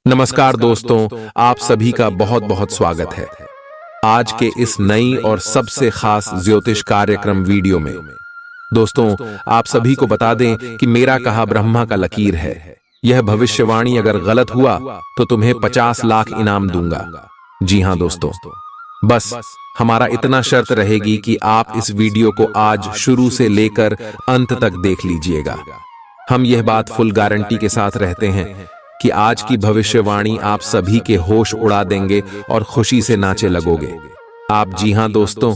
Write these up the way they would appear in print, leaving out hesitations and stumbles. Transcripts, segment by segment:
नमस्कार दोस्तों, आप सभी का बहुत बहुत स्वागत है आज के इस नई और सबसे खास ज्योतिष कार्यक्रम वीडियो में। दोस्तों, आप सभी को बता दें कि मेरा कहा ब्रह्मा का लकीर है। यह भविष्यवाणी अगर गलत हुआ तो तुम्हें 50 लाख इनाम दूंगा। जी हां दोस्तों, बस हमारा इतना शर्त रहेगी कि आप इस वीडियो को आज शुरू से लेकर अंत तक देख लीजिएगा। हम यह बात फुल गारंटी के साथ रहते हैं कि आज की भविष्यवाणी आप सभी के होश उड़ा देंगे और खुशी से नाचे लगोगे आप। जी हां दोस्तों,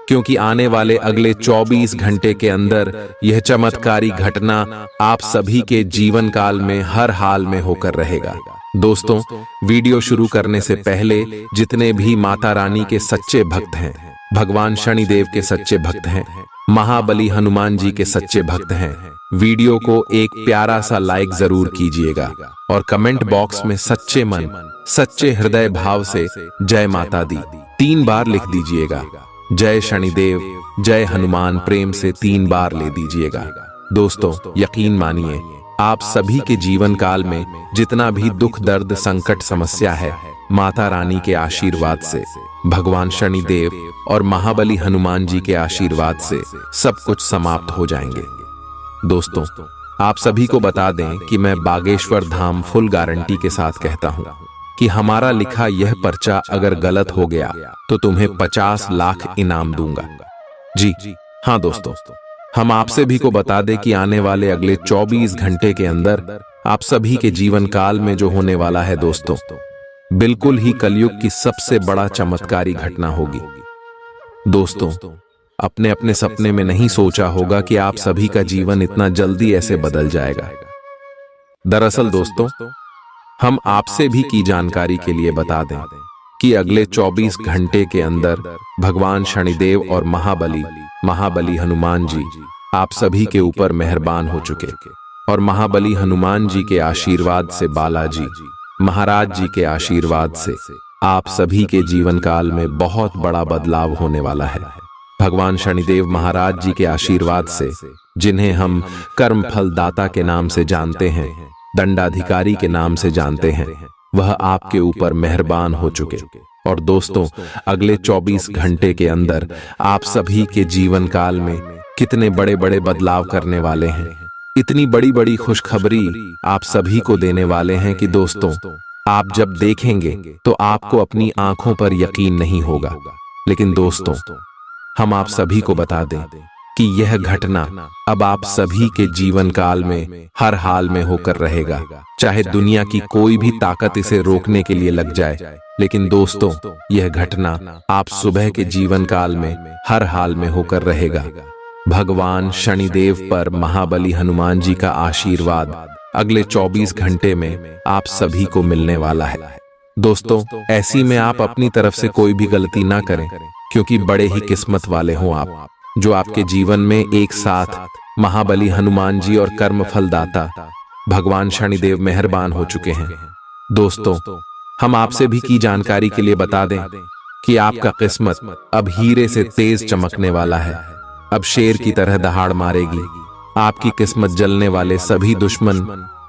क्योंकि आने वाले अगले 24 घंटे के अंदर यह चमत्कारी घटना आप सभी के जीवन काल में हर हाल में होकर रहेगा। दोस्तों, वीडियो शुरू करने से पहले जितने भी माता रानी के सच्चे भक्त हैं, भगवान शनिदेव के सच्चे भक्त हैं, महाबली हनुमान जी के सच्चे भक्त हैं, वीडियो को एक प्यारा सा लाइक जरूर कीजिएगा और कमेंट बॉक्स में सच्चे मन सच्चे हृदय भाव से जय माता दी 3 बार लिख दीजिएगा। जय शनिदेव, जय हनुमान प्रेम से 3 बार ले दीजिएगा। दोस्तों, यकीन मानिए, आप सभी के जीवन काल में जितना भी दुख दर्द संकट समस्या है, माता रानी के आशीर्वाद से, भगवान शनिदेव और महाबली हनुमान जी के आशीर्वाद से सब कुछ समाप्त हो जाएंगे। दोस्तों, आप सभी को बता दें कि मैं बागेश्वर धाम फुल गारंटी के साथ कहता हूं कि हमारा लिखा यह पर्चा अगर गलत हो गया तो तुम्हें 50 लाख इनाम दूंगा। जी हां दोस्तों, हम आप सभी को बता दें कि आने वाले अगले 24 घंटे के अंदर आप सभी के जीवन काल में जो होने वाला है दोस्तों, बिल्कुल ही कलयुग की सबसे बड़ा चमत्कारी घटना होगी। दोस्तों, अपने अपने सपने में नहीं सोचा होगा कि आप सभी का जीवन इतना जल्दी ऐसे बदल जाएगा। दरअसल दोस्तों, हम आपसे भी की जानकारी के लिए बता दें कि अगले 24 घंटे के अंदर भगवान शनिदेव और महाबली हनुमान जी आप सभी के ऊपर मेहरबान हो चुके और महाबली हनुमान जी के आशीर्वाद से, बालाजी महाराज जी के आशीर्वाद से आप सभी के जीवन काल में बहुत बड़ा बदलाव होने वाला है। भगवान शनिदेव महाराज जी के आशीर्वाद से, जिन्हें हम कर्म फल दाता के नाम से जानते हैं, दंडाधिकारी के नाम से जानते हैं, वह आपके ऊपर मेहरबान हो चुके। और दोस्तों, अगले 24 घंटे के अंदर आप सभी के जीवन काल में कितने बड़े बड़े बदलाव करने वाले हैं, इतनी बड़ी बड़ी खुशखबरी आप सभी को देने वाले हैं कि दोस्तों, आप जब देखेंगे तो आपको अपनी आंखों पर यकीन नहीं होगा। लेकिन दोस्तों, हम आप सभी को बता दें कि यह घटना अब आप सभी के जीवन काल में हर हाल में होकर रहेगा, चाहे दुनिया की कोई भी ताकत इसे रोकने के लिए लग जाए। लेकिन दोस्तों, यह घटना आप सुबह के जीवन काल में हर हाल में होकर रहेगा। भगवान शनिदेव पर महाबली हनुमान जी का आशीर्वाद अगले 24 घंटे में आप सभी को मिलने वाला है। दोस्तों, ऐसी में आप अपनी तरफ से कोई भी गलती ना करें, क्योंकि बड़े ही किस्मत वाले हों आप, जो आपके जीवन में एक साथ महाबली हनुमान जी और कर्म फलदाता भगवान शनिदेव मेहरबान हो चुके हैं। दोस्तों, हम आपसे भी की जानकारी के लिए बता दें कि आपका किस्मत अब हीरे से तेज चमकने वाला है, अब शेर की तरह दहाड़ मारेगी। आपकी किस्मत जलने वाले सभी दुश्मन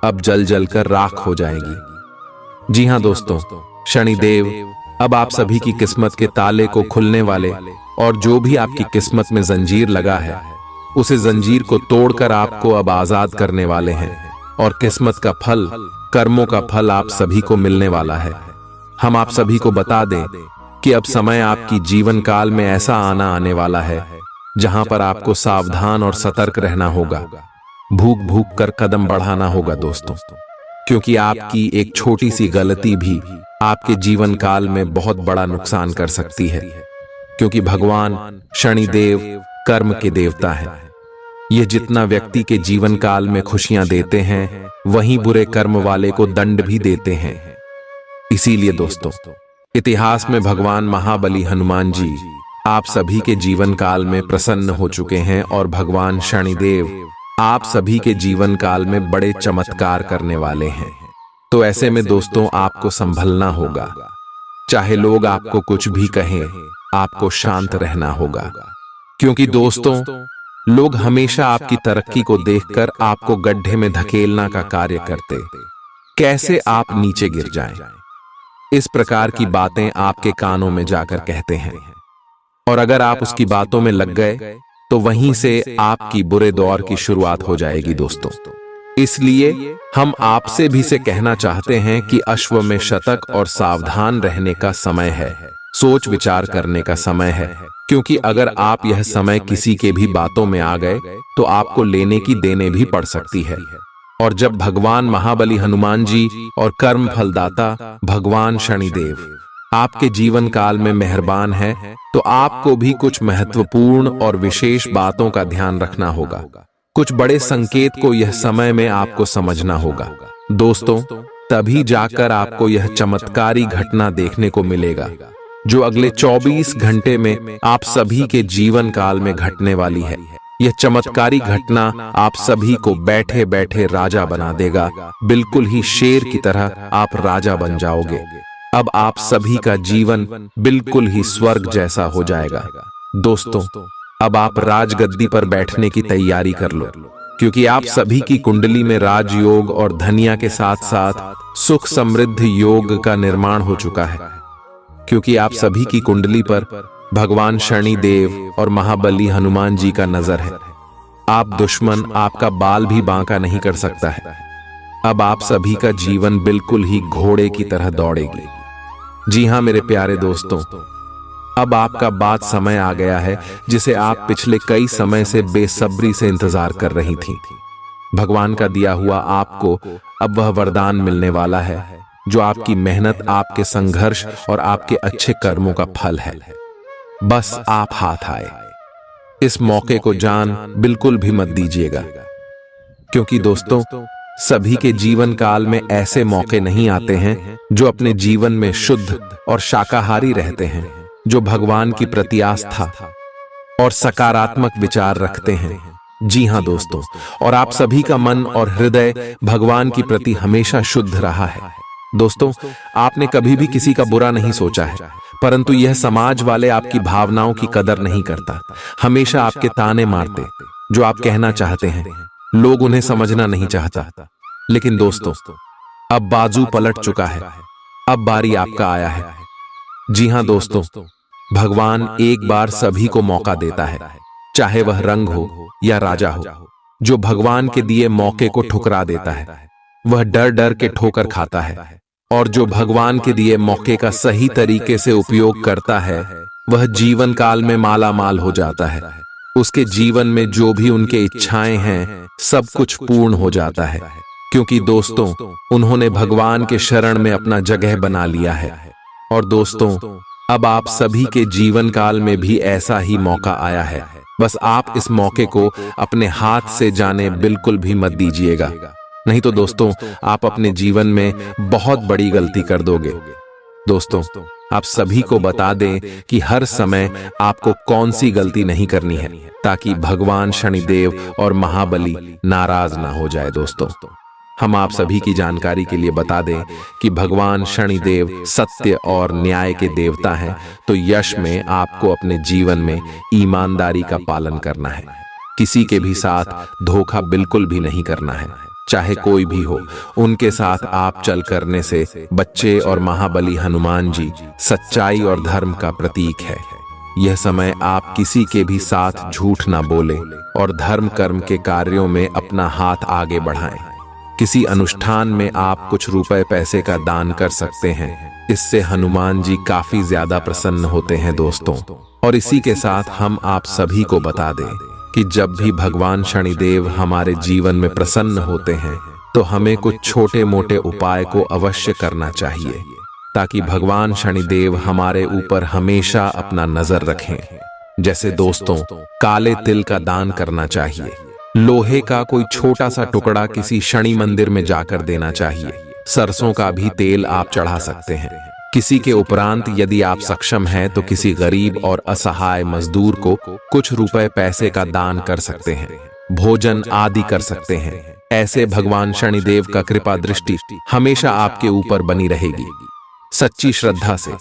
अब जल जल कर राख हो जाएगी। जी हां दोस्तों, शनिदेव अब आप सभी की किस्मत के ताले को खुलने वाले और जो भी आपकी किस्मत में जंजीर लगा है, उसे जंजीर को तोड़कर आपको अब आजाद करने वाले हैं और किस्मत का फल, कर्मों का फल आप सभी को मिलने वाला है। हम आप सभी को बता दें कि अब समय आपकी जीवन काल में ऐसा आने वाला है जहां पर आपको सावधान और सतर्क रहना होगा, भूख भूख कर कदम बढ़ाना होगा दोस्तों, क्योंकि आपकी एक छोटी सी गलती भी आपके जीवन काल में बहुत बड़ा नुकसान कर सकती है। क्योंकि भगवान शनिदेव कर्म के देवता है। यह जितना व्यक्ति के जीवन काल में खुशियां देते हैं, वहीं बुरे कर्म वाले को दंड भी देते हैं। इसीलिए दोस्तों, इतिहास में भगवान महाबली हनुमान जी आप सभी के जीवन काल में प्रसन्न हो चुके हैं और भगवान शनिदेव आप सभी के जीवन काल में बड़े चमत्कार करने वाले हैं। तो ऐसे में दोस्तों, आपको संभलना होगा। चाहे लोग आपको कुछ भी कहें, आपको शांत रहना होगा, क्योंकि दोस्तों, लोग हमेशा आपकी तरक्की को देखकर आपको गड्ढे में धकेलना का कार्य करते। कैसे आप नीचे गिर जाएं। इस प्रकार की बातें आपके कानों में जाकर कहते हैं, और अगर आप उसकी बातों में लग गए तो वहीं से आपकी बुरे दौर की शुरुआत हो जाएगी दोस्तों। इसलिए हम आपसे भी से कहना चाहते हैं कि अश्व में शतक और सावधान रहने का समय है, सोच विचार करने का समय है, क्योंकि अगर आप यह समय किसी के भी बातों में आ गए तो आपको लेने की देने भी पड़ सकती है। और जब भगवान महाबली हनुमान जी और कर्म फलदाता भगवान शनिदेव आपके जीवन काल में मेहरबान है, तो आपको भी कुछ महत्वपूर्ण और विशेष बातों का ध्यान रखना होगा। कुछ बड़े संकेत को यह समय में आपको समझना होगा दोस्तों, तभी जाकर आपको यह चमत्कारी घटना देखने को मिलेगा जो अगले 24 घंटे में आप सभी के जीवन काल में घटने वाली है। यह चमत्कारी घटना आप सभी को बैठे बैठे राजा बना देगा, बिल्कुल ही शेर की तरह आप राजा बन जाओगे। अब आप सभी का जीवन बिल्कुल ही स्वर्ग जैसा हो जाएगा दोस्तों। अब आप राजगद्दी पर बैठने की तैयारी कर लो, क्योंकि आप सभी की कुंडली में राजयोग और धनिया के साथ साथ सुख समृद्ध योग का निर्माण हो चुका है, क्योंकि आप सभी की कुंडली पर भगवान शनिदेव और महाबली हनुमान जी का नजर है। आप दुश्मन आपका बाल भी बांका नहीं कर सकता है। अब आप सभी का जीवन बिल्कुल ही घोड़े की तरह दौड़ेगी। जी हां मेरे प्यारे दोस्तों, अब आपका बात समय आ गया है जिसे आप पिछले कई समय से बेसब्री से इंतजार कर रही थी। भगवान का दिया हुआ आपको अब वह वरदान मिलने वाला है जो आपकी मेहनत, आपके संघर्ष और आपके अच्छे कर्मों का फल है। बस आप हाथ आए। इस मौके को जान बिल्कुल भी मत दीजिएगा, क्योंकि दोस्तों सभी के जीवन काल में ऐसे मौके नहीं आते हैं जो अपने जीवन में शुद्ध और शाकाहारी रहते हैं, जो भगवान की प्रति आस्था और सकारात्मक विचार रखते हैं। जी हां दोस्तों, और आप सभी का मन और हृदय भगवान की प्रति हमेशा शुद्ध रहा है। दोस्तों, आपने कभी भी किसी का बुरा नहीं सोचा है, परंतु यह समाज वाले आपकी भावनाओं की कदर नहीं करता, हमेशा आपके ताने मारते। जो आप कहना चाहते हैं लोग उन्हें समझना नहीं चाहता। लेकिन दोस्तों, अब बाजू पलट चुका है, अब बारी आपका आया है। जी हां दोस्तों, भगवान एक बार सभी को मौका देता है, चाहे वह रंग हो या राजा हो। जो भगवान के दिए मौके को ठुकरा देता है वह डर डर के ठोकर खाता है, और जो भगवान के दिए मौके का सही तरीके से उपयोग करता है वह जीवन काल में माला माल हो जाता है। उसके जीवन में जो भी उनके इच्छाएं हैं सब कुछ पूर्ण हो जाता है, क्योंकि दोस्तों उन्होंने भगवान के शरण में अपना जगह बना लिया है। और दोस्तों, अब आप सभी के जीवन काल में भी ऐसा ही मौका आया है। बस आप इस मौके को अपने हाथ से जाने बिल्कुल भी मत दीजिएगा, नहीं तो दोस्तों आप अपने जीवन में बहुत बड़ी गलती कर दोगे। दोस्तों, आप सभी को बता दें कि हर समय आपको कौन सी गलती नहीं करनी है, ताकि भगवान शनिदेव और महाबली नाराज ना हो जाए। दोस्तों, हम आप सभी की जानकारी के लिए बता दें कि भगवान शनिदेव सत्य और न्याय के देवता हैं, तो यश में आपको अपने जीवन में ईमानदारी का पालन करना है। किसी के भी साथ धोखा बिल्कुल भी नहीं करना है, चाहे कोई भी हो। उनके साथ आप चल करने से बच्चे और महाबली हनुमान जी सच्चाई और धर्म का प्रतीक है। यह समय आप किसी के भी साथ झूठ ना बोले और धर्म कर्म के कार्यों में अपना हाथ आगे बढ़ाएं। किसी अनुष्ठान में आप कुछ रुपए पैसे का दान कर सकते हैं, इससे हनुमान जी काफी ज्यादा प्रसन्न होते हैं दोस्तों। और इसी के साथ हम आप सभी को बता दें कि जब भी भगवान शनिदेव हमारे जीवन में प्रसन्न होते हैं तो हमें कुछ छोटे मोटे उपाय को अवश्य करना चाहिए, ताकि भगवान शनिदेव हमारे ऊपर हमेशा अपना नजर रखें। जैसे दोस्तों, काले तिल का दान करना चाहिए, लोहे का कोई छोटा सा टुकड़ा किसी शनि मंदिर में जाकर देना चाहिए, सरसों का भी तेल आप चढ़ा सकते हैं। किसी के उपरांत यदि आप सक्षम हैं तो किसी गरीब और असहाय मजदूर को कुछ रुपए पैसे का दान कर सकते हैं, भोजन आदि कर सकते हैं। ऐसे भगवान शनिदेव का कृपा दृष्टि हमेशा आपके ऊपर बनी रहेगी, सच्ची श्रद्धा से।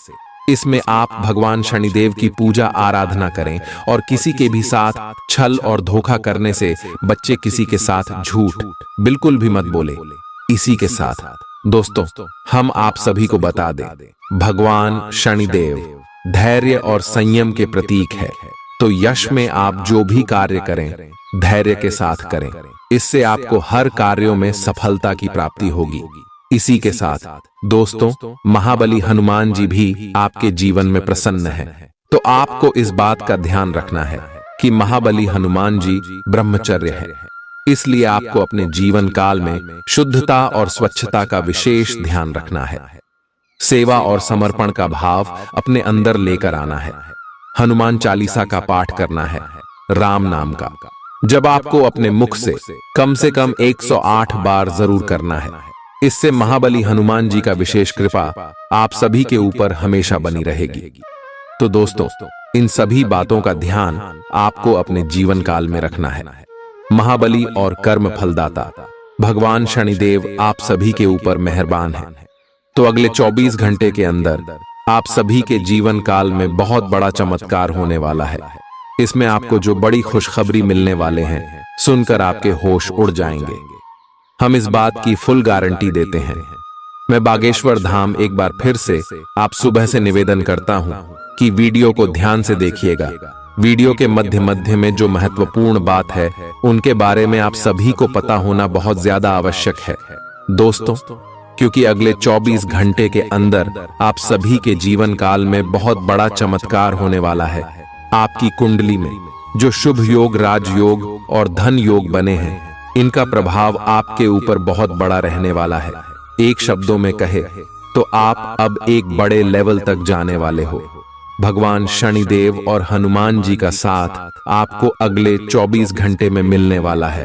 इसमें आप भगवान शनिदेव की पूजा आराधना करें और किसी के भी साथ छल और धोखा करने से बच्चे किसी के साथ झूठ बिल्कुल भी मत बोले। इसी के साथ दोस्तों, हम आप सभी को बता दें, भगवान शनिदेव धैर्य और संयम के प्रतीक है। तो यश में आप जो भी कार्य करें, धैर्य के साथ करें। इससे आपको हर कार्यों में सफलता की प्राप्ति होगी। इसी के साथ दोस्तों, महाबली हनुमान जी भी आपके जीवन में प्रसन्न है। तो आपको इस बात का ध्यान रखना है कि महाबली हनुमान जी ब्रह्मचर्य है, इसलिए आपको अपने जीवन काल में शुद्धता और स्वच्छता का विशेष ध्यान रखना है। सेवा और समर्पण का भाव अपने अंदर लेकर आना है। हनुमान चालीसा का पाठ करना है, राम नाम का जब आपको अपने मुख से कम 108 बार जरूर करना है। इससे महाबली हनुमान जी का विशेष कृपा आप सभी के ऊपर हमेशा बनी रहेगी। तो दोस्तों, इन सभी बातों का ध्यान आपको अपने जीवन काल में रखना है। महाबली और कर्म फलदाता भगवान शनिदेव आप सभी के ऊपर मेहरबान हैं। तो अगले 24 घंटे के अंदर आप सभी के जीवन काल में बहुत बड़ा चमत्कार होने वाला है। इसमें आपको जो बड़ी खुशखबरी मिलने वाले हैं, सुनकर आपके होश उड़ जाएंगे। हम इस बात की फुल गारंटी देते हैं। मैं बागेश्वर धाम एक बार फिर से आप सुबह से निवेदन करता हूं कि वीडियो को ध्यान से देखिएगा। वीडियो के मध्य में जो महत्वपूर्ण बात है, उनके बारे में आप सभी को पता होना बहुत ज्यादा आवश्यक है दोस्तों, क्योंकि अगले 24 घंटे के अंदर आप सभी के जीवन काल में बहुत बड़ा चमत्कार होने वाला है। आपकी कुंडली में जो शुभ योग, राजयोग और धन योग बने हैं, इनका प्रभाव आपके ऊपर बहुत बड़ा रहने वाला है। एक शब्दों में कहे तो आप अब एक बड़े लेवल तक जाने वाले हो। भगवान शनिदेव और हनुमान जी का साथ आपको अगले 24 घंटे में मिलने वाला है।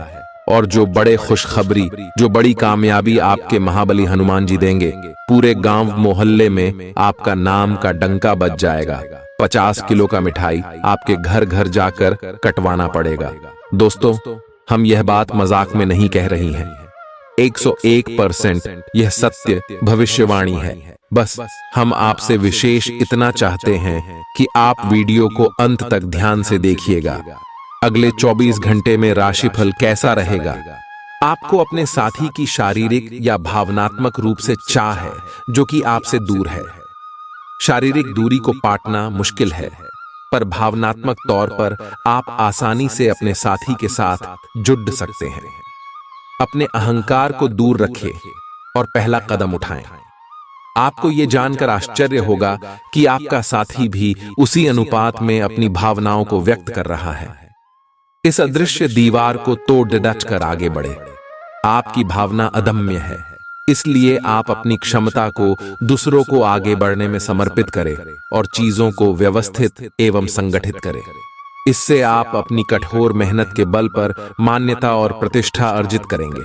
और जो बड़े खुशखबरी, जो बड़ी कामयाबी आपके महाबली हनुमान जी देंगे, पूरे गांव मोहल्ले में आपका नाम का डंका बज जाएगा। 50 किलो का मिठाई आपके घर घर जाकर कटवाना पड़ेगा। दोस्तों, हम यह बात मजाक में नहीं कह रही हैं। 101% यह सत्य भविष्यवाणी है। बस हम आपसे विशेष इतना चाहते हैं कि आप वीडियो को अंत तक ध्यान से देखिएगा। अगले 24 घंटे में राशिफल कैसा रहेगा? आपको अपने साथी की शारीरिक या भावनात्मक रूप से चाह है, जो कि आपसे दूर है। शारीरिक दूरी को पाटना मुश्किल है, पर भावनात्मक तौर पर आप आसानी से अपने साथी के साथ जुड़ सकते हैं। अपने अहंकार को दूर रखें और पहला कदम उठाएं। आपको यह जानकर आश्चर्य होगा कि आपका साथी भी उसी अनुपात में अपनी भावनाओं को व्यक्त कर रहा है। इस अदृश्य दीवार को तोड़ डट कर आगे बढ़े। आपकी भावना अदम्य है, इसलिए आप अपनी क्षमता को दूसरों को आगे बढ़ने में समर्पित करें और चीजों को व्यवस्थित एवं संगठित करें। इससे आप अपनी कठोर मेहनत के बल पर मान्यता और प्रतिष्ठा अर्जित करेंगे।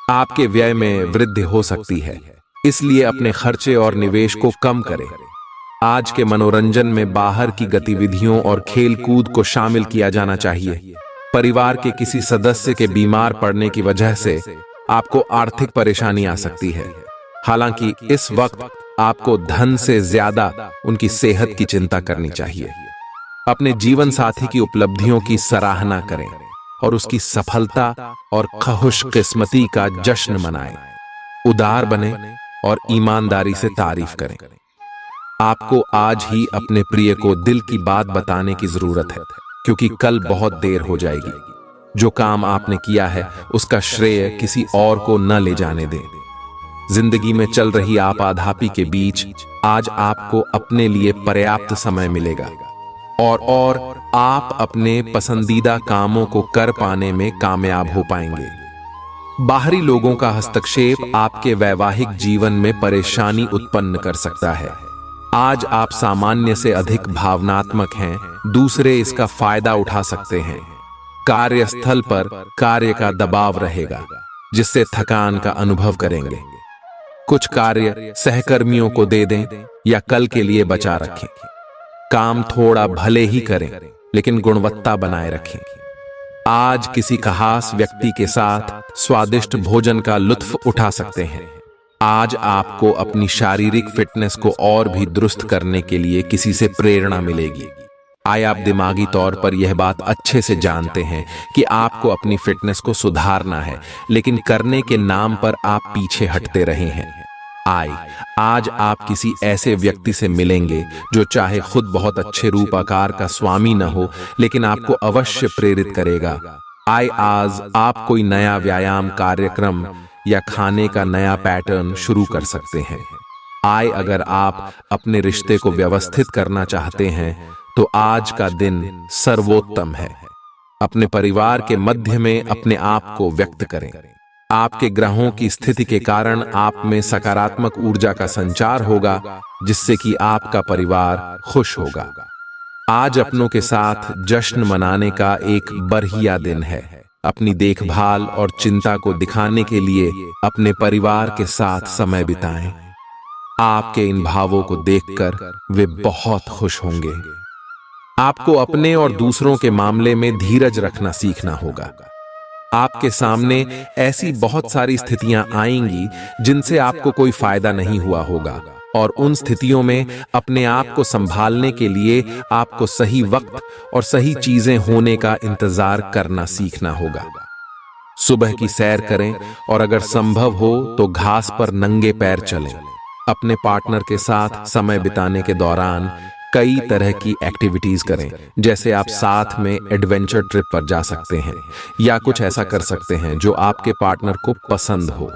आपके व्यय में वृद्धि हो सकती है, इसलिए अपने खर्चे और निवेश को कम करें। आज के मनोरंजन में बाहर की गतिविधियों और खेल कूद को शामिल किया जाना चाहिए। परिवार के किसी सदस्य के बीमार पड़ने की वजह से आपको आर्थिक परेशानी आ सकती है। हालांकि इस वक्त आपको धन से ज्यादा उनकी सेहत की चिंता करनी चाहिए। अपने जीवन साथी की उपलब्धियों की सराहना करें और उसकी सफलता और खुशकिस्मती का जश्न मनाएं। उदार बने और ईमानदारी से तारीफ करें। आपको आज ही अपने प्रिय को दिल की बात बताने की जरूरत है, क्योंकि कल बहुत देर हो जाएगी। जो काम आपने किया है, उसका श्रेय किसी और को न ले जाने दें। जिंदगी में चल रही आपाधापी के बीच आज आपको अपने लिए पर्याप्त समय मिलेगा और आप अपने पसंदीदा कामों को कर पाने में कामयाब हो पाएंगे। बाहरी लोगों का हस्तक्षेप आपके वैवाहिक जीवन में परेशानी उत्पन्न कर सकता है। आज आप सामान्य से अधिक भावनात्मक हैं, दूसरे इसका फायदा उठा सकते हैं। कार्यस्थल पर कार्य का दबाव रहेगा, जिससे थकान का अनुभव करेंगे। कुछ कार्य सहकर्मियों को दे दें या कल के लिए बचा रखें। काम थोड़ा भले ही करें, लेकिन गुणवत्ता बनाए रखें। आज किसी खास व्यक्ति के साथ स्वादिष्ट भोजन का लुत्फ उठा सकते हैं। आज आपको अपनी शारीरिक फिटनेस को और भी दुरुस्त करने के लिए किसी से प्रेरणा मिलेगी। आइए आप दिमागी तौर पर यह बात अच्छे से जानते हैं कि आपको अपनी फिटनेस को सुधारना है, लेकिन करने के नाम पर आप पीछे हटते रहे हैं। आज आप किसी ऐसे व्यक्ति से मिलेंगे जो चाहे खुद बहुत अच्छे रूप आकार का स्वामी न हो, लेकिन आपको अवश्य प्रेरित करेगा। आज आप कोई नया व्यायाम कार्यक्रम या खाने का नया पैटर्न शुरू कर सकते हैं। अगर आप अपने रिश्ते को व्यवस्थित करना चाहते हैं तो आज का दिन सर्वोत्तम है। अपने परिवार के मध्य में अपने आप को व्यक्त करें। आपके ग्रहों की स्थिति के कारण आप में सकारात्मक ऊर्जा का संचार होगा, जिससे कि आपका परिवार खुश होगा। आज अपनों के साथ जश्न मनाने का एक बढ़िया दिन है। अपनी देखभाल और चिंता को दिखाने के लिए अपने परिवार के साथ समय बिताएं। आपके इन भावों को देखकर वे बहुत खुश होंगे। आपको अपने और दूसरों के मामले में धीरज रखना सीखना होगा। आपके सामने ऐसी बहुत सारी स्थितियां आएंगी जिनसे आपको कोई फायदा नहीं हुआ होगा, और उन स्थितियों में अपने आप को संभालने के लिए आपको सही वक्त और सही चीजें होने का इंतजार करना सीखना होगा। सुबह की सैर करें और अगर संभव हो तो घास पर नंगे पैर चलें। अपने पार्टनर के साथ समय बिताने के दौरान कई तरह की एक्टिविटीज करें, जैसे आप साथ में एडवेंचर ट्रिप पर जा सकते हैं या कुछ ऐसा कर सकते हैं जो आपके पार्टनर को पसंद हो।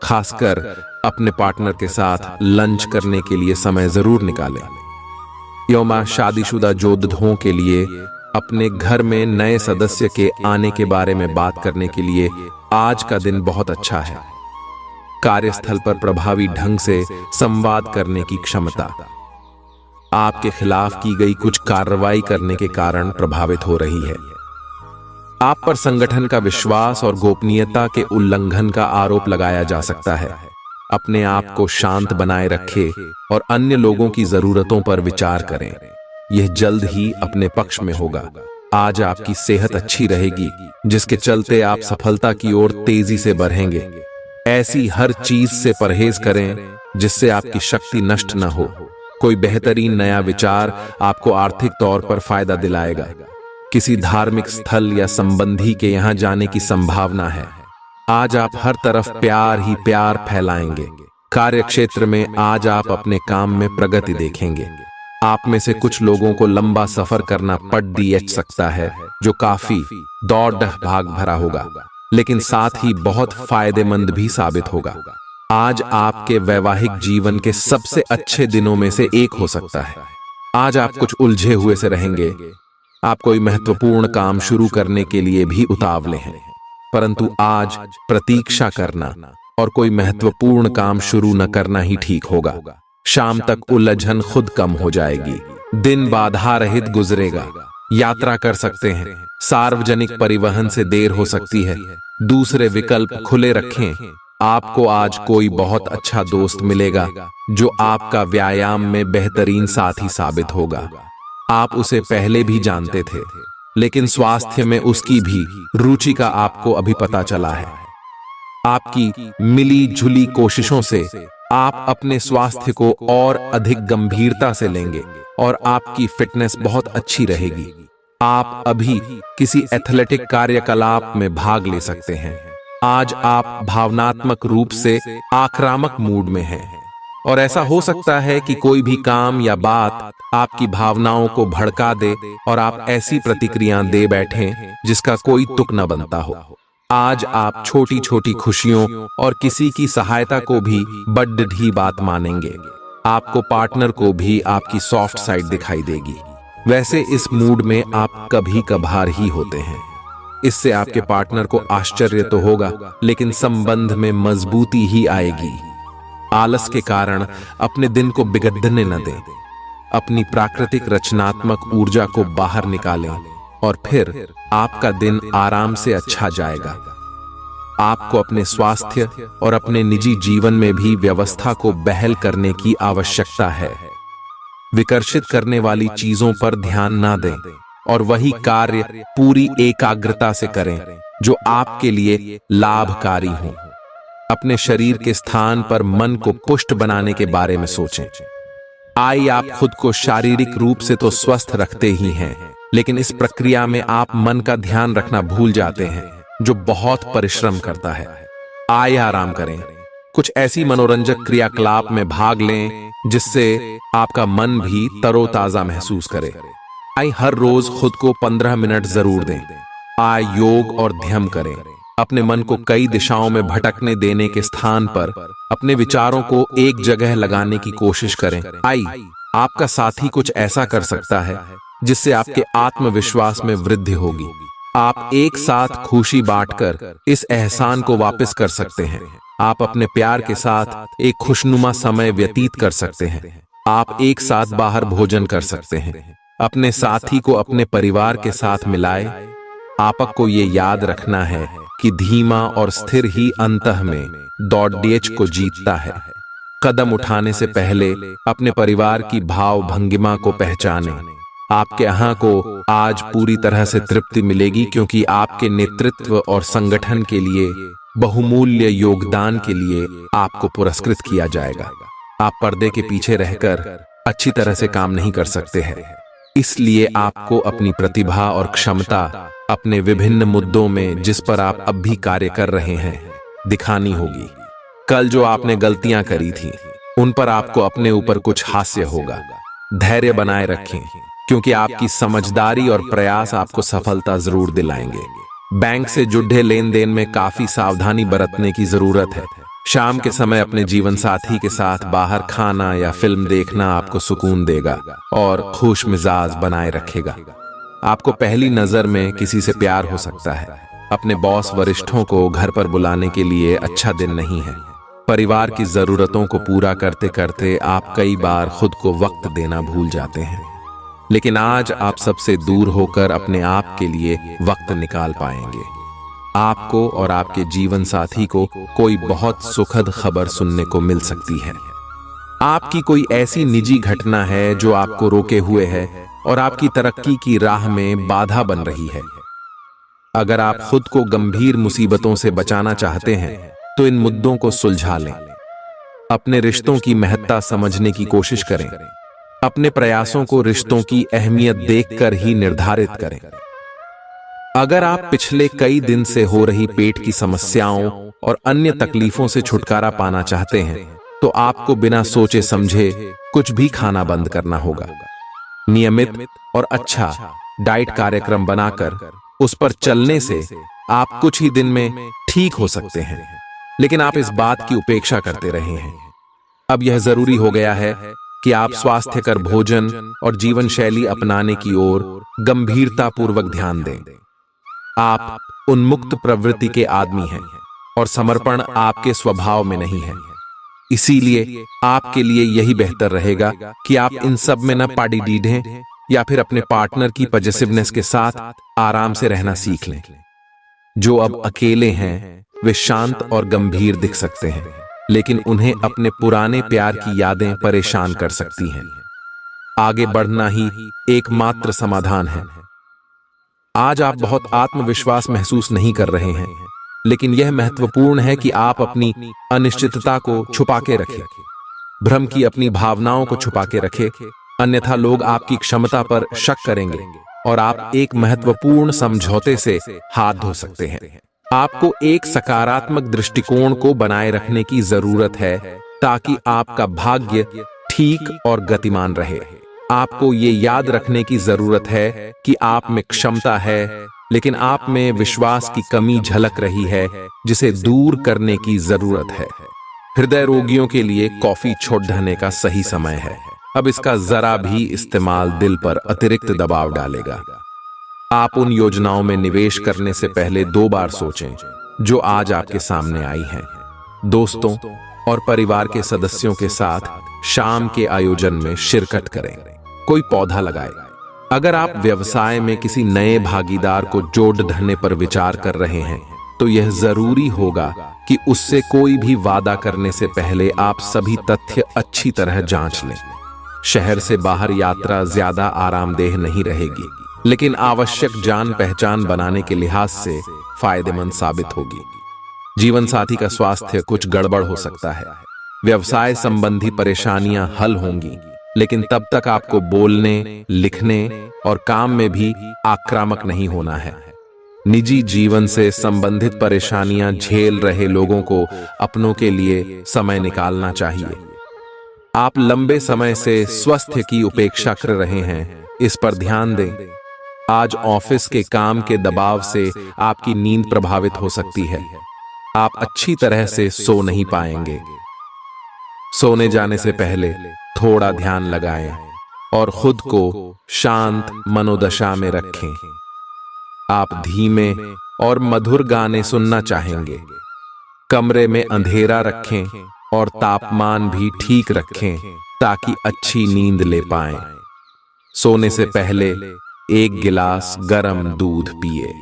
खासकर अपने पार्टनर के साथ लंच करने के लिए समय जरूर निकालें। यौमा शादीशुदा जोड़ों के लिए अपने घर में नए सदस्य के आने के बारे में बात करने के लिए आज का दिन बहुत अच्छा है। कार्यस्थल पर प्रभावी ढंग से संवाद करने की क्षमता आपके खिलाफ की गई कुछ कार्रवाई करने के कारण प्रभावित हो रही है। आप पर संगठन का विश्वास और गोपनीयता के उल्लंघन का आरोप लगाया जा सकता है। अपने आप को शांत बनाए रखें और अन्य लोगों की जरूरतों पर विचार करें। यह जल्द ही अपने पक्ष में होगा। आज आपकी सेहत अच्छी रहेगी, जिसके चलते आप सफलता की ओर तेजी से बढ़ेंगे। ऐसी हर चीज से परहेज करें जिससे आपकी शक्ति नष्ट न हो। कोई बेहतरीन नया विचार आपको आर्थिक तौर पर फायदा दिलाएगा। किसी धार्मिक स्थल या संबंधी के यहां जाने की संभावना है। आज आप हर तरफ प्यार ही प्यार फैलाएंगे। कार्य क्षेत्र में आज आप अपने काम में प्रगति देखेंगे। आप में से कुछ लोगों को लंबा सफर करना पड़ सकता है, जो काफी दौड़ भाग भरा होगा, लेकिन साथ ही बहुत फायदेमंद भी साबित होगा। आज आपके वैवाहिक जीवन के सबसे अच्छे दिनों में से एक हो सकता है। आज आप कुछ उलझे हुए से रहेंगे। आप कोई महत्वपूर्ण काम शुरू करने के लिए भी उतावले हैं, परंतु आज प्रतीक्षा करना और कोई महत्वपूर्ण काम शुरू न करना ही ठीक होगा। शाम तक उलझन खुद कम हो जाएगी। दिन बाधा रहित गुजरेगा। यात्रा कर सकते हैं। सार्वजनिक परिवहन से देर हो सकती है। दूसरे विकल्प खुले रखें। आपको आज कोई बहुत अच्छा दोस्त मिलेगा जो आपका व्यायाम में बेहतरीन साथी साबित होगा। आप उसे पहले भी जानते थे, लेकिन स्वास्थ्य में उसकी भी रुचि का आपको अभी पता चला है। आपकी मिली जुली कोशिशों से आप अपने स्वास्थ्य को और अधिक गंभीरता से लेंगे और आपकी फिटनेस बहुत अच्छी रहेगी। आप अभी किसी एथलेटिक कार्यकलाप में भाग ले सकते हैं। आज आप भावनात्मक रूप से आक्रामक मूड में हैं, और ऐसा हो सकता है कि कोई भी काम या बात आपकी भावनाओं को भड़का दे और आप ऐसी प्रतिक्रिया दे बैठें जिसका कोई तुक न बनता हो। आज आप छोटी छोटी खुशियों और किसी की सहायता को भी बड़ी बात मानेंगे। आपको पार्टनर को भी आपकी सॉफ्ट साइड दिखाई देगी। वैसे इस मूड में आप कभी कभार ही होते हैं। इससे आपके पार्टनर को आश्चर्य तो होगा, लेकिन संबंध में मजबूती ही आएगी। आलस के कारण अपने दिन को बिगड़ने न दें। अपनी प्राकृतिक रचनात्मक ऊर्जा को बाहर निकालें और फिर आपका दिन आराम से अच्छा जाएगा। आपको अपने स्वास्थ्य और अपने निजी जीवन में भी व्यवस्था को बहाल करने की आवश्यकता है। विकर्षित करने वाली चीजों पर ध्यान ना दें और वही कार्य पूरी एकाग्रता से करें जो आपके लिए लाभकारी हो। अपने शरीर के स्थान पर मन को पुष्ट बनाने के बारे में सोचें। आप खुद को शारीरिक रूप से तो स्वस्थ रखते ही हैं, लेकिन इस प्रक्रिया में आप मन का ध्यान रखना भूल जाते हैं, जो बहुत परिश्रम करता है। आराम करें। कुछ ऐसी मनोरंजक क्रियाकलाप में भाग लें जिससे आपका मन भी तरोताजा महसूस करे। हर रोज खुद को 15 मिनट जरूर दें। योग और ध्यान करें। अपने मन को कई दिशाओं में भटकने देने के स्थान पर अपने विचारों को एक जगह लगाने की कोशिश करें। आपका साथी कुछ ऐसा कर सकता है जिससे आपके आत्मविश्वास में वृद्धि होगी। आप एक साथ खुशी बांटकर इस एहसान को वापस कर सकते हैं। आप अपने प्यार के साथ एक खुशनुमा समय व्यतीत कर सकते हैं। आप एक साथ बाहर भोजन कर सकते हैं। अपने साथी को अपने परिवार के साथ मिलाए। आपको ये याद रखना है कि धीमा और स्थिर ही अंतः में दौड़ को जीतता है। कदम उठाने से पहले अपने परिवार की भाव भंगिमा को पहचानें। आपके यहाँ को आज पूरी तरह से तृप्ति मिलेगी क्योंकि आपके नेतृत्व और संगठन के लिए बहुमूल्य योगदान के लिए आपको पुरस्कृत किया जाएगा। आप पर्दे के पीछे रहकर अच्छी तरह से काम नहीं कर सकते हैं, इसलिए आपको अपनी प्रतिभा और क्षमता अपने विभिन्न मुद्दों में जिस पर आप अब भी कार्य कर रहे हैं दिखानी होगी। कल जो आपने गलतियां करी थी उन पर आपको अपने ऊपर कुछ हास्य होगा। धैर्य बनाए रखें क्योंकि आपकी समझदारी और प्रयास आपको सफलता जरूर दिलाएंगे। बैंक से जुड़े लेन देन में काफी सावधानी बरतने की जरूरत है। शाम के समय अपने जीवन साथी के साथ बाहर खाना या फिल्म देखना आपको सुकून देगा और खुश मिजाज बनाए रखेगा। आपको पहली नजर में किसी से प्यार हो सकता है। अपने बॉस वरिष्ठों को घर पर बुलाने के लिए अच्छा दिन नहीं है। परिवार की जरूरतों को पूरा करते करते आप कई बार खुद को वक्त देना भूल जाते हैं, लेकिन आज आप सबसे दूर होकर अपने आप के लिए वक्त निकाल पाएंगे। आपको और आपके जीवन साथी को कोई बहुत सुखद खबर सुनने को मिल सकती है। आपकी कोई ऐसी निजी घटना है जो आपको रोके हुए है और आपकी तरक्की की राह में बाधा बन रही है। अगर आप खुद को गंभीर मुसीबतों से बचाना चाहते हैं तो इन मुद्दों को सुलझा लें। अपने रिश्तों की महत्ता समझने की कोशिश करें। अपने प्रयासों को रिश्तों की अहमियत देखकर ही निर्धारित करें। अगर आप पिछले कई दिन से हो रही पेट की समस्याओं और अन्य तकलीफों से छुटकारा पाना चाहते हैं तो आपको बिना सोचे समझे कुछ भी खाना बंद करना होगा। नियमित और अच्छा डाइट कार्यक्रम बनाकर उस पर चलने से आप कुछ ही दिन में ठीक हो सकते हैं, लेकिन आप इस बात की उपेक्षा करते रहे हैं। अब यह जरूरी हो गया है कि आप स्वास्थ्यकर भोजन और जीवन शैली अपनाने की ओर गंभीरतापूर्वक ध्यान दें। आप उन्मुक्त प्रवृत्ति के आदमी हैं और समर्पण आपके स्वभाव में नहीं है। इसीलिए आपके लिए यही बेहतर रहेगा कि आप इन सब में न पाड़ी डीढ़ें या फिर अपने पार्टनर की पॉजिटिवनेस के साथ आराम से रहना सीख लें। जो अब अकेले हैं वे शांत और गंभीर दिख सकते हैं, लेकिन उन्हें अपने पुराने प्यार की यादें परेशान कर सकती हैं। आगे बढ़ना ही एकमात्र समाधान है। आज आप बहुत आत्मविश्वास महसूस नहीं कर रहे हैं, लेकिन यह महत्वपूर्ण है कि आप अपनी अनिश्चितता को छुपा के रखें। भ्रम की अपनी भावनाओं को छुपा के रखें, अन्यथा लोग आपकी क्षमता पर शक करेंगे और आप एक महत्वपूर्ण समझौते से हाथ धो सकते हैं। आपको एक सकारात्मक दृष्टिकोण को बनाए रखने की जरूरत है ताकि आपका भाग्य ठीक और गतिमान रहे। आपको ये याद रखने की जरूरत है कि आप में क्षमता है, लेकिन आप में विश्वास की कमी झलक रही है जिसे दूर करने की जरूरत है। हृदय रोगियों के लिए कॉफी छोड़ देने का सही समय है। अब इसका जरा भी इस्तेमाल दिल पर अतिरिक्त दबाव डालेगा। आप उन योजनाओं में निवेश करने से पहले 2 बार सोचें जो आज आपके सामने आई हैं। दोस्तों और परिवार के सदस्यों के साथ शाम के आयोजन में शिरकत करें। कोई पौधा लगाए। अगर आप व्यवसाय में किसी नए भागीदार को जोड़ ढाने पर विचार कर रहे हैं तो यह जरूरी होगा कि उससे कोई भी वादा करने से पहले आप सभी तथ्य अच्छी तरह जांच लें। शहर से बाहर यात्रा ज्यादा आरामदेह नहीं रहेगी, लेकिन आवश्यक जान पहचान बनाने के लिहाज से फायदेमंद साबित होगी। जीवन साथी का स्वास्थ्य कुछ गड़बड़ हो सकता है। व्यवसाय संबंधी परेशानियां हल होंगी, लेकिन तब तक आपको बोलने, लिखने और काम में भी आक्रामक नहीं होना है। निजी जीवन से संबंधित परेशानियां झेल रहे लोगों को अपनों के लिए समय निकालना चाहिए। आप लंबे समय से स्वास्थ्य की उपेक्षा कर रहे हैं, इस पर ध्यान दें। आज ऑफिस के काम के दबाव से आपकी नींद प्रभावित हो सकती है। आप अच्छी तरह से सो नहीं पाएंगे। सोने जाने से पहले थोड़ा ध्यान लगाएं और खुद को शांत मनोदशा में रखें। आप धीमे और मधुर गाने सुनना चाहेंगे। कमरे में अंधेरा रखें और तापमान भी ठीक रखें ताकि अच्छी नींद ले पाएं। सोने से पहले 1 गिलास गर्म दूध पिए।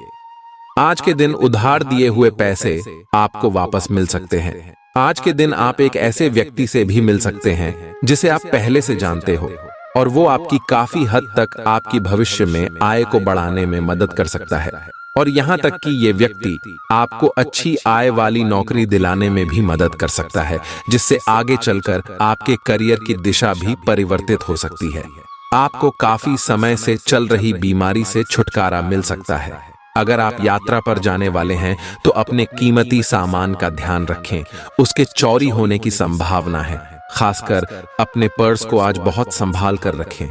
आज के दिन उधार दिए हुए पैसे आपको वापस मिल सकते हैं। आज के दिन आप एक ऐसे व्यक्ति से भी मिल सकते हैं जिसे आप पहले से जानते हो और वो आपकी काफी हद तक आपकी भविष्य में आय को बढ़ाने में मदद कर सकता है। और यहाँ तक कि ये व्यक्ति आपको अच्छी आय वाली नौकरी दिलाने में भी मदद कर सकता है, जिससे आगे चलकर आपके करियर की दिशा भी परिवर्तित हो सकती है। आपको काफी समय से चल रही बीमारी से छुटकारा मिल सकता है। अगर आप यात्रा पर जाने वाले हैं तो अपने कीमती सामान का ध्यान रखें, उसके चोरी होने की संभावना है। खासकर अपने पर्स को आज बहुत संभाल कर रखें।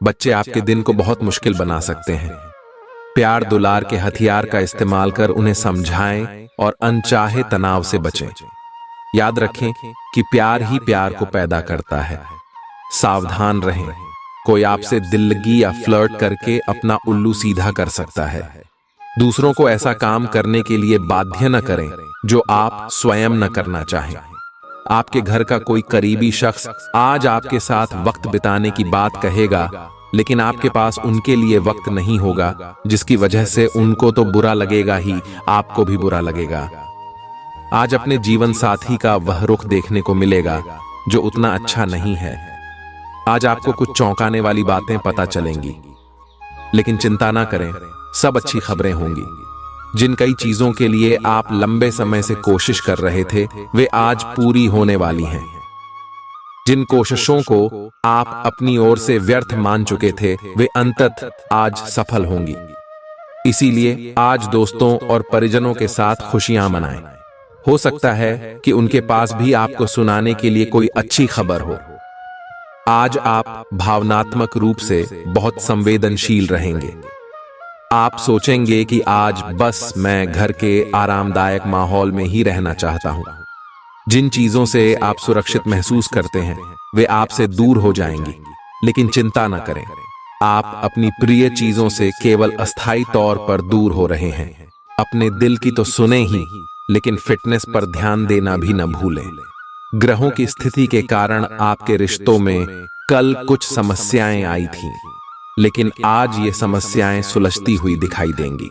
बच्चे आपके दिन को बहुत मुश्किल बना सकते हैं। प्यार दुलार के हथियार का इस्तेमाल कर उन्हें समझाएं और अनचाहे तनाव से बचें। याद रखें कि प्यार ही प्यार को पैदा करता है। सावधान रहें, कोई आपसे दिल्लगी या फ्लर्ट करके अपना उल्लू सीधा कर सकता है। दूसरों को ऐसा काम करने के लिए बाध्य न करें जो आप स्वयं न करना चाहें। आपके घर का कोई करीबी शख्स आज आपके साथ वक्त बिताने की बात कहेगा, लेकिन आपके पास उनके लिए वक्त नहीं होगा, जिसकी वजह से उनको तो बुरा लगेगा ही, आपको भी बुरा लगेगा। आज अपने जीवन साथी का वह रुख देखने को मिलेगा जो उतना अच्छा नहीं है। आज आपको कुछ चौंकाने वाली बातें पता चलेंगी, लेकिन चिंता ना करें, सब अच्छी खबरें होंगी। जिन कई चीजों के लिए आप लंबे समय से कोशिश कर रहे थे, वे आज पूरी होने वाली हैं। जिन कोशिशों को आप अपनी ओर से व्यर्थ मान चुके थे, वे अंततः आज सफल होंगी। इसीलिए आज दोस्तों और परिजनों के साथ खुशियां मनाएं। हो सकता है कि उनके पास भी आपको सुनाने के लिए कोई अच्छी खबर हो। आज आप भावनात्मक रूप से बहुत संवेदनशील रहेंगे। आप सोचेंगे कि आज बस मैं घर के आरामदायक माहौल में ही रहना चाहता हूं। जिन चीजों से आप सुरक्षित महसूस करते हैं, वे आपसे दूर हो जाएंगी, लेकिन चिंता न करें, आप अपनी प्रिय चीजों से केवल अस्थायी तौर पर दूर हो रहे हैं। अपने दिल की तो सुने ही, लेकिन फिटनेस पर ध्यान देना भी न भूलें। ग्रहों की स्थिति के कारण आपके रिश्तों में कल कुछ समस्याएं आई थीं, लेकिन आज ये समस्याएं सुलझती हुई दिखाई देंगी।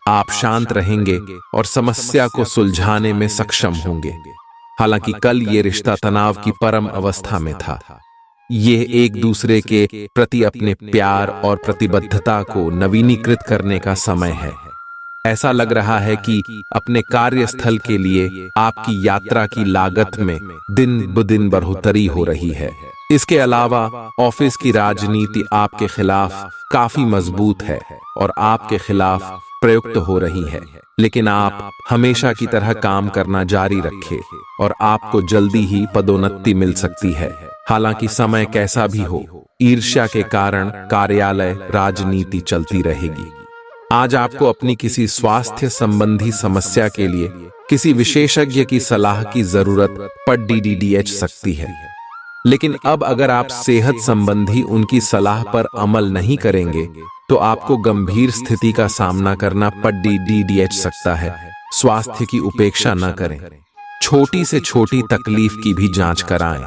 आप शांत रहेंगे और समस्या को सुलझाने में सक्षम होंगे। हालांकि कल ये रिश्ता तनाव की परम अवस्था में था। ये एक दूसरे के प्रति अपने प्यार और प्रतिबद्धता को नवीनीकृत करने का समय है। ऐसा लग रहा है कि अपने कार्यस्थल के लिए आपकी यात्रा की लागत में दिन ब दिन बढ़ोतरी हो रही है। इसके अलावा ऑफिस की राजनीति आपके खिलाफ काफी मजबूत है और आपके खिलाफ प्रयुक्त हो रही है, लेकिन आप हमेशा की तरह काम करना जारी रखें और आपको जल्दी ही पदोन्नति मिल सकती है। हालांकि समय कैसा भी हो, ईर्ष्या के कारण कार्यालय राजनीति चलती रहेगी। आज आपको अपनी किसी स्वास्थ्य संबंधी समस्या के लिए किसी विशेषज्ञ की सलाह की जरूरत पड़ DDDH सकती है, लेकिन अब अगर आप सेहत संबंधी उनकी सलाह पर अमल नहीं करेंगे तो आपको गंभीर स्थिति का सामना करना पड़ DDDH सकता है। स्वास्थ्य की उपेक्षा न करें, छोटी से छोटी तकलीफ की भी जांच कराएं।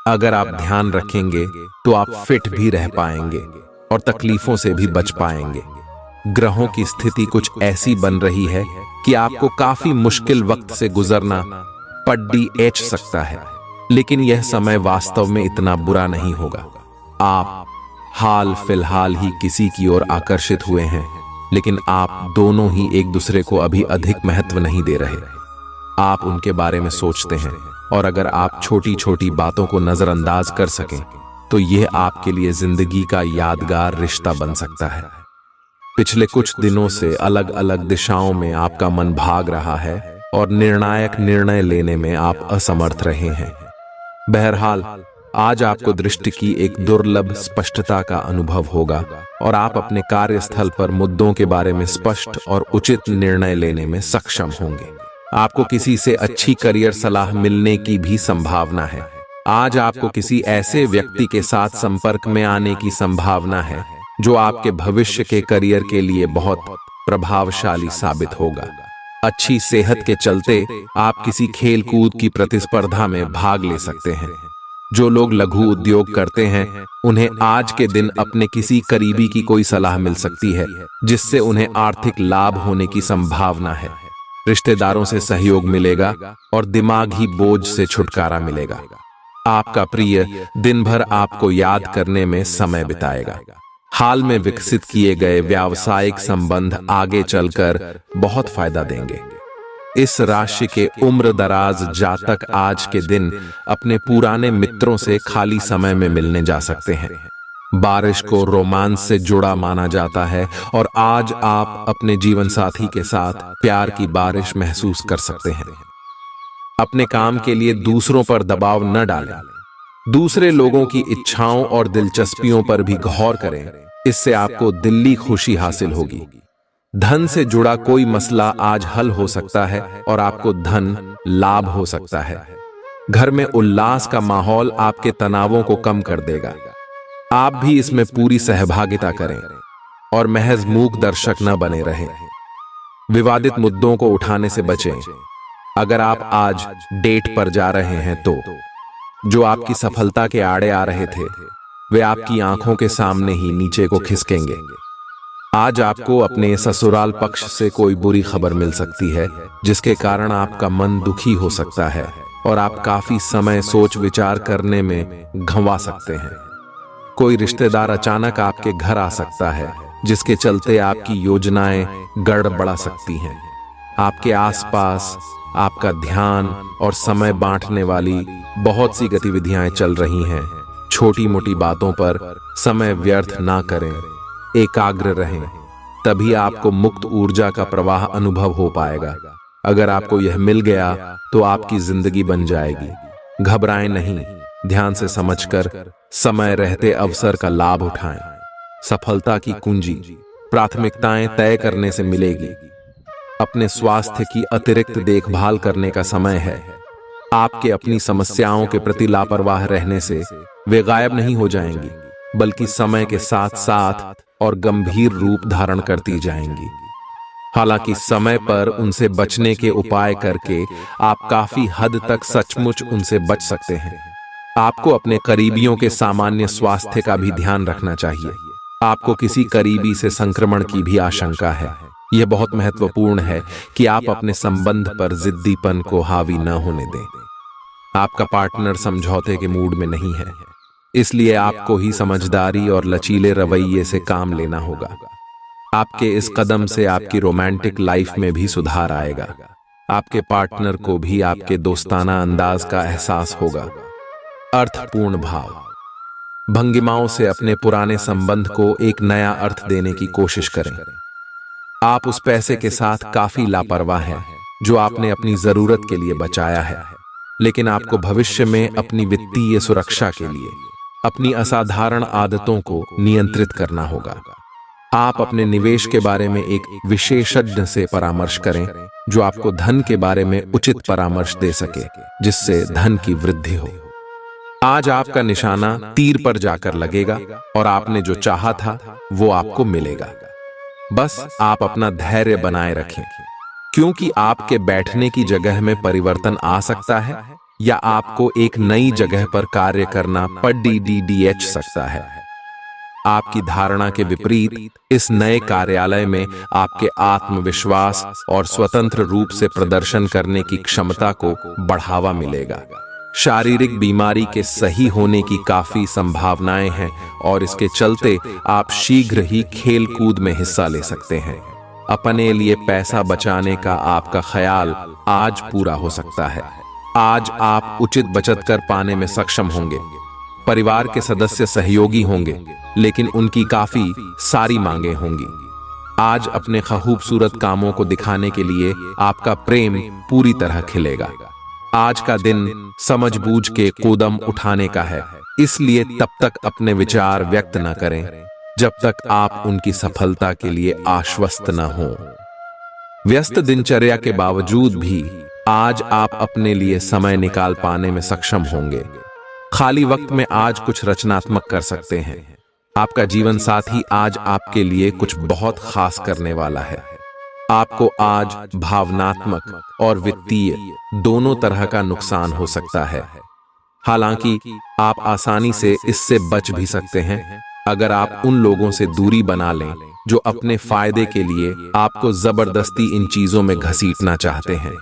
अगर आप ध्यान रखेंगे तो आप फिट भी रह पाएंगे और तकलीफों से भी बच पाएंगे। ग्रहों की स्थिति कुछ ऐसी बन रही है कि आपको काफी मुश्किल वक्त से गुजरना पड़ DH सकता है, लेकिन यह समय वास्तव में इतना बुरा नहीं होगा। आप हाल फिलहाल ही किसी की ओर आकर्षित हुए हैं, लेकिन आप दोनों ही एक दूसरे को अभी अधिक महत्व नहीं दे रहे। आप उनके बारे में सोचते हैं और अगर आप छोटी छोटी बातों को नजरअंदाज कर सकें तो यह आपके लिए जिंदगी का यादगार रिश्ता बन सकता है। पिछले कुछ दिनों से अलग अलग दिशाओं में आपका मन भाग रहा है और निर्णायक निर्णय लेने में आप असमर्थ रहे हैं। बहरहाल, आज आपको दृष्टि की एक दुर्लभ स्पष्टता का अनुभव होगा और आप अपने कार्यस्थल पर मुद्दों के बारे में स्पष्ट और उचित निर्णय लेने में सक्षम होंगे। आपको किसी से अच्छी करियर सलाह मिलने की भी संभावना है। आज आपको किसी ऐसे व्यक्ति के साथ संपर्क में आने की संभावना है जो आपके भविष्य के करियर के लिए बहुत प्रभावशाली साबित होगा। अच्छी सेहत के चलते आप किसी खेल कूद की प्रतिस्पर्धा में भाग ले सकते हैं। जो लोग लघु उद्योग करते हैं, उन्हें आज के दिन अपने किसी करीबी की कोई सलाह मिल सकती है जिससे उन्हें आर्थिक लाभ होने की संभावना है। रिश्तेदारों से सहयोग मिलेगा और दिमागी बोझ से छुटकारा मिलेगा। आपका प्रिय दिन भर आपको याद करने में समय बिताएगा। हाल में विकसित किए गए व्यावसायिक संबंध आगे चलकर बहुत फायदा देंगे। इस राशि के उम्र दराज जातक आज के दिन अपने पुराने मित्रों से खाली समय में मिलने जा सकते हैं। बारिश को रोमांस से जुड़ा माना जाता है और आज आप अपने जीवन साथी के साथ प्यार की बारिश महसूस कर सकते हैं। अपने काम के लिए दूसरों पर दबाव न डालें। दूसरे लोगों की इच्छाओं और दिलचस्पियों पर भी गौर करें। इससे आपको दिल्ली खुशी हासिल होगी। धन से जुड़ा कोई मसला आज हल हो सकता है और आपको धन लाभ हो सकता है। घर में उल्लास का माहौल आपके तनावों को कम कर देगा। आप भी इसमें पूरी सहभागिता करें और महज मूक दर्शक न बने रहें। विवादित मुद्दों को उठाने से बचें। अगर आप आज डेट पर जा रहे हैं तो जो आपकी सफलता के आड़े आ रहे थे, वे आपकी आंखों के सामने ही नीचे को खिसकेंगे। आज आपको अपने ससुराल पक्ष से कोई बुरी खबर मिल सकती है जिसके कारण आपका मन दुखी हो सकता है और आप काफी समय सोच विचार करने में घंवा सकते हैं। कोई रिश्तेदार अचानक आपके घर आ सकता है जिसके चलते आपकी योजनाएं गड़बड़ा सकती हैं। आपके आसपास आपका ध्यान और समय बांटने वाली बहुत सी गतिविधियां चल रही हैं। छोटी मोटी बातों पर समय व्यर्थ ना करें, एकाग्र रहें, तभी आपको मुक्त ऊर्जा का प्रवाह अनुभव हो पाएगा। अगर आपको यह मिल गया तो आपकी जिंदगी बन जाएगी। घबराएं नहीं, ध्यान से समझकर समय रहते अवसर का लाभ उठाएं। सफलता की कुंजी प्राथमिकताएं तय करने से मिलेगी। अपने स्वास्थ्य की अतिरिक्त देखभाल करने का समय है। आपके अपनी समस्याओं के प्रति लापरवाह रहने से वे गायब नहीं हो जाएंगी, बल्कि समय के साथ साथ और गंभीर रूप धारण करती जाएंगी। हालांकि समय पर उनसे बचने के उपाय करके आप काफी हद तक सचमुच उनसे बच सकते हैं। आपको अपने करीबियों के सामान्य स्वास्थ्य का भी ध्यान रखना चाहिए। आपको किसी करीबी से संक्रमण की भी आशंका है। यह बहुत महत्वपूर्ण है कि आप अपने संबंध पर जिद्दीपन को हावी न होने दें। आपका पार्टनर समझौते के मूड में नहीं है, इसलिए आपको ही समझदारी और लचीले रवैये से काम लेना होगा। आपके इस कदम से आपकी रोमांटिक लाइफ में भी सुधार आएगा। आपके पार्टनर को भी आपके दोस्ताना अंदाज का एहसास होगा। अर्थपूर्ण भाव भंगिमाओं से अपने पुराने संबंध को एक नया अर्थ देने की कोशिश करें। आप उस पैसे के साथ काफी लापरवाह हैं जो आपने अपनी जरूरत के लिए बचाया है, लेकिन आपको भविष्य में अपनी वित्तीय सुरक्षा के लिए अपनी असाधारण आदतों को नियंत्रित करना होगा। आप अपने निवेश के बारे में एक विशेषज्ञ से परामर्श करें जो आपको धन के बारे में उचित परामर्श दे सके, जिससे धन की वृद्धि हो। आज आपका निशाना तीर पर जाकर लगेगा और आपने जो चाहा था वो आपको मिलेगा। बस आप अपना धैर्य बनाए रखें, क्योंकि आपके बैठने की जगह में परिवर्तन आ सकता है या आपको एक नई जगह पर कार्य करना पड़ सकता है। आपकी धारणा के विपरीत इस नए कार्यालय में आपके आत्मविश्वास और स्वतंत्र रूप से प्रदर्शन करने की क्षमता को बढ़ावा मिलेगा। शारीरिक बीमारी के सही होने की काफी संभावनाएं हैं और इसके चलते आप शीघ्र ही खेल कूद में हिस्सा ले सकते हैं। अपने लिए पैसा बचाने का आपका ख्याल आज पूरा हो सकता है। आज आप उचित बचत कर पाने में सक्षम होंगे। परिवार के सदस्य सहयोगी होंगे, लेकिन उनकी काफी सारी मांगे होंगी। आज अपने खूबसूरत कामों को दिखाने के लिए आपका प्रेम पूरी तरह खिलेगा। आज का दिन समझबूझ के कदम उठाने का है, इसलिए तब तक अपने विचार व्यक्त न करें जब तक आप उनकी सफलता के लिए आश्वस्त न हो। व्यस्त दिनचर्या के बावजूद भी आज आप अपने लिए समय निकाल पाने में सक्षम होंगे। खाली वक्त में आज कुछ रचनात्मक कर सकते हैं। आपका जीवन साथी आज आपके लिए कुछ बहुत खास करने वाला है। आपको आज भावनात्मक और वित्तीय दोनों तरह का नुकसान हो सकता है। हालांकि आप आसानी से इससे बच भी सकते हैं अगर आप उन लोगों से दूरी बना लें जो अपने फायदे के लिए आपको जबरदस्ती इन चीजों में घसीटना चाहते हैं।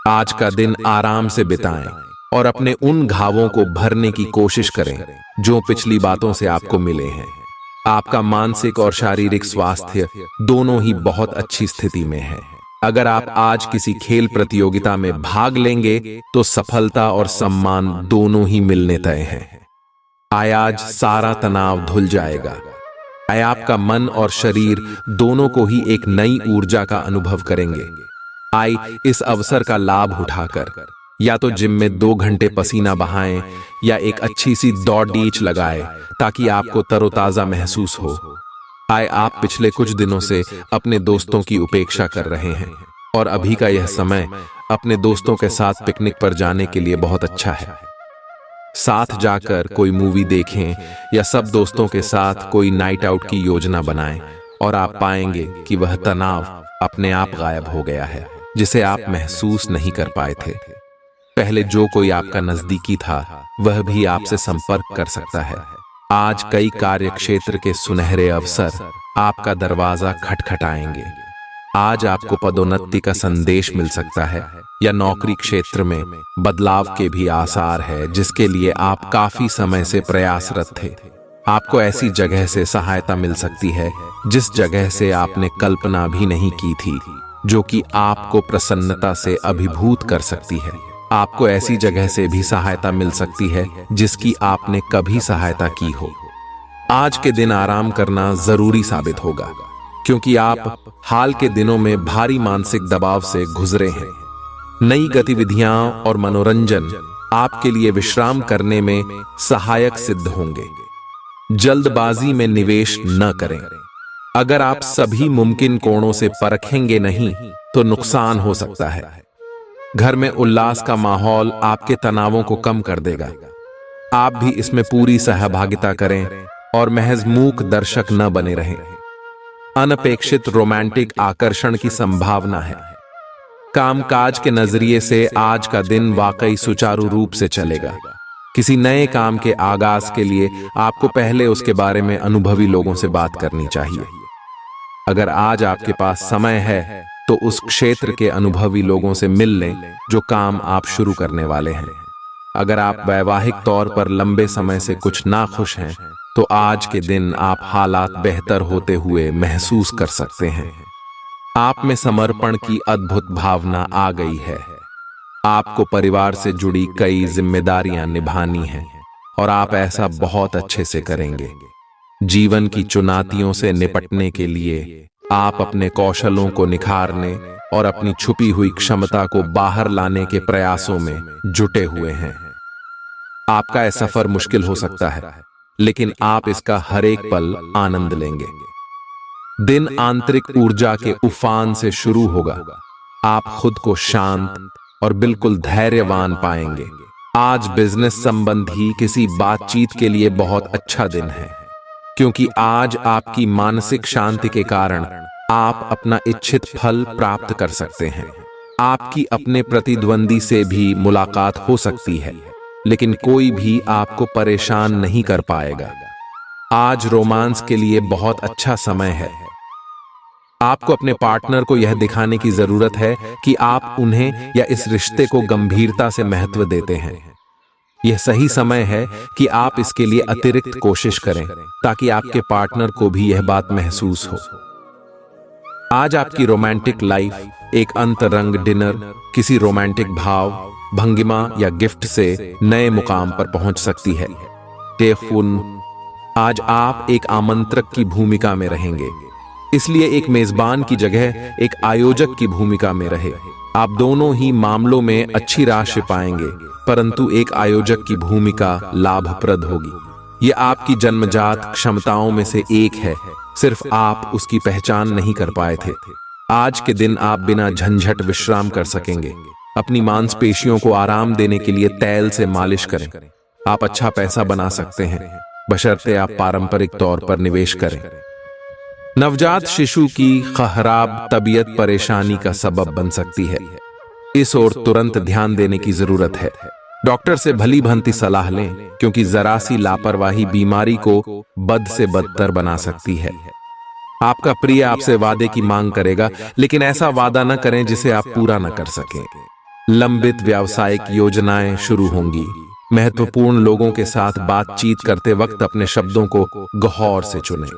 आज का दिन आराम से बिताएं और अपने उन घावों को भरने की कोशिश करें जो पिछली बातों से आपको मिले हैं। आपका मानसिक और शारीरिक स्वास्थ्य दोनों ही बहुत अच्छी स्थिति में है। अगर आप आज किसी खेल प्रतियोगिता में भाग लेंगे तो सफलता और सम्मान दोनों ही मिलने तय हैं। आज सारा तनाव धुल जाएगा। आपका मन और शरीर दोनों को ही एक नई ऊर्जा का अनुभव करेंगे। इस अवसर का लाभ उठाकर या तो जिम में 2 घंटे पसीना बहाएं या एक अच्छी सी दौड़ लगाएं ताकि आपको तरोताजा महसूस हो। आप पिछले कुछ दिनों से अपने दोस्तों की उपेक्षा कर रहे हैं और अभी का यह समय अपने दोस्तों के साथ पिकनिक पर जाने के लिए बहुत अच्छा है। साथ जाकर कोई मूवी देखें या सब दोस्तों के साथ कोई नाइट आउट की योजना बनाएं और आप पाएंगे कि वह तनाव अपने आप गायब हो गया है जिसे आप महसूस नहीं कर पाए थे। पहले जो कोई आपका नजदीकी था वह भी आपसे संपर्क कर सकता है। आज कई कार्य क्षेत्र के सुनहरे अवसर आपका दरवाजा खटखटाएंगे। आज आपको पदोन्नति का संदेश मिल सकता है या नौकरी क्षेत्र में बदलाव के भी आसार है जिसके लिए आप काफी समय से प्रयासरत थे। आपको ऐसी जगह से सहायता मिल सकती है जिस जगह से आपने कल्पना भी नहीं की थी, जो कि आपको प्रसन्नता से अभिभूत कर सकती है। आपको ऐसी जगह से भी सहायता मिल सकती है जिसकी आपने कभी सहायता की हो। आज के दिन आराम करना जरूरी साबित होगा क्योंकि आप हाल के दिनों में भारी मानसिक दबाव से गुजरे हैं। नई गतिविधियां और मनोरंजन आपके लिए विश्राम करने में सहायक सिद्ध होंगे। जल्दबाजी में निवेश न करें। अगर आप सभी मुमकिन कोणों से परखेंगे नहीं तो नुकसान हो सकता है। घर में उल्लास का माहौल आपके तनावों को कम कर देगा। आप भी इसमें पूरी सहभागिता करें और महज मूक दर्शक न बने रहें। अनपेक्षित रोमांटिक आकर्षण की संभावना है। कामकाज के नजरिए से आज का दिन वाकई सुचारू रूप से चलेगा। किसी नए काम के आगाज के लिए आपको पहले उसके बारे में अनुभवी लोगों से बात करनी चाहिए। अगर आज आपके पास समय है तो उस क्षेत्र के अनुभवी लोगों से मिल लें जो काम आप शुरू करने वाले हैं। अगर आप वैवाहिक तौर पर लंबे समय से कुछ नाखुश हैं तो आज के दिन आप हालात बेहतर होते हुए महसूस कर सकते हैं। आप में समर्पण की अद्भुत भावना आ गई है। आपको परिवार से जुड़ी कई जिम्मेदारियां निभानी हैं और आप ऐसा बहुत अच्छे से करेंगे। जीवन की चुनौतियों से निपटने के लिए आप अपने कौशलों को निखारने और अपनी छुपी हुई क्षमता को बाहर लाने के प्रयासों में जुटे हुए हैं। आपका यह सफर मुश्किल हो सकता है, लेकिन आप इसका हर एक पल आनंद लेंगे। दिन आंतरिक ऊर्जा के उफान से शुरू होगा। आप खुद को शांत और बिल्कुल धैर्यवान पाएंगे। आज बिजनेस संबंधी किसी बातचीत के लिए बहुत अच्छा दिन है, क्योंकि आज आपकी मानसिक शांति के कारण आप अपना इच्छित फल प्राप्त कर सकते हैं। आपकी अपने प्रतिद्वंदी से भी मुलाकात हो सकती है, लेकिन कोई भी आपको परेशान नहीं कर पाएगा। आज रोमांस के लिए बहुत अच्छा समय है। आपको अपने पार्टनर को यह दिखाने की जरूरत है कि आप उन्हें या इस रिश्ते को गंभीरता से महत्व देते हैं। यह सही समय है कि आप इसके लिए अतिरिक्त कोशिश करें ताकि आपके पार्टनर को भी यह बात महसूस हो। आज आपकी रोमांटिक लाइफ एक अंतरंग डिनर, किसी रोमांटिक भाव, भंगिमा या गिफ्ट से नए मुकाम पर पहुंच सकती है। टेलीफोन, आज आप एक आमंत्रक की भूमिका में रहेंगे। इसलिए एक मेजबान की जगह एक आयोजक की भूमिका में रहे। आप दोनों ही मामलों में अच्छी राशि पाएंगे, परंतु एक आयोजक की भूमिका लाभप्रद होगी। ये आपकी जन्मजात क्षमताओं में से एक है, सिर्फ आप उसकी पहचान नहीं कर पाए थे। आज के दिन आप बिना झंझट विश्राम कर सकेंगे। अपनी मांसपेशियों को आराम देने के लिए तेल से मालिश करें। आप अच्छा पैसा बना सकते हैं, बशर्ते आप पारंपरिक तौर पर निवेश करें। नवजात शिशु की खराब तबीयत परेशानी का सबब बन सकती है। इस ओर तुरंत ध्यान देने की जरूरत है। डॉक्टर से भली भांति सलाह लें, क्योंकि जरा सी लापरवाही बीमारी को बद से बदतर बना सकती है। आपका प्रिय आपसे वादे की मांग करेगा, लेकिन ऐसा वादा न करें जिसे आप पूरा न कर सकें। लंबित व्यावसायिक योजनाएं शुरू होंगी। महत्वपूर्ण लोगों के साथ बातचीत करते वक्त अपने शब्दों को गौर से चुनें।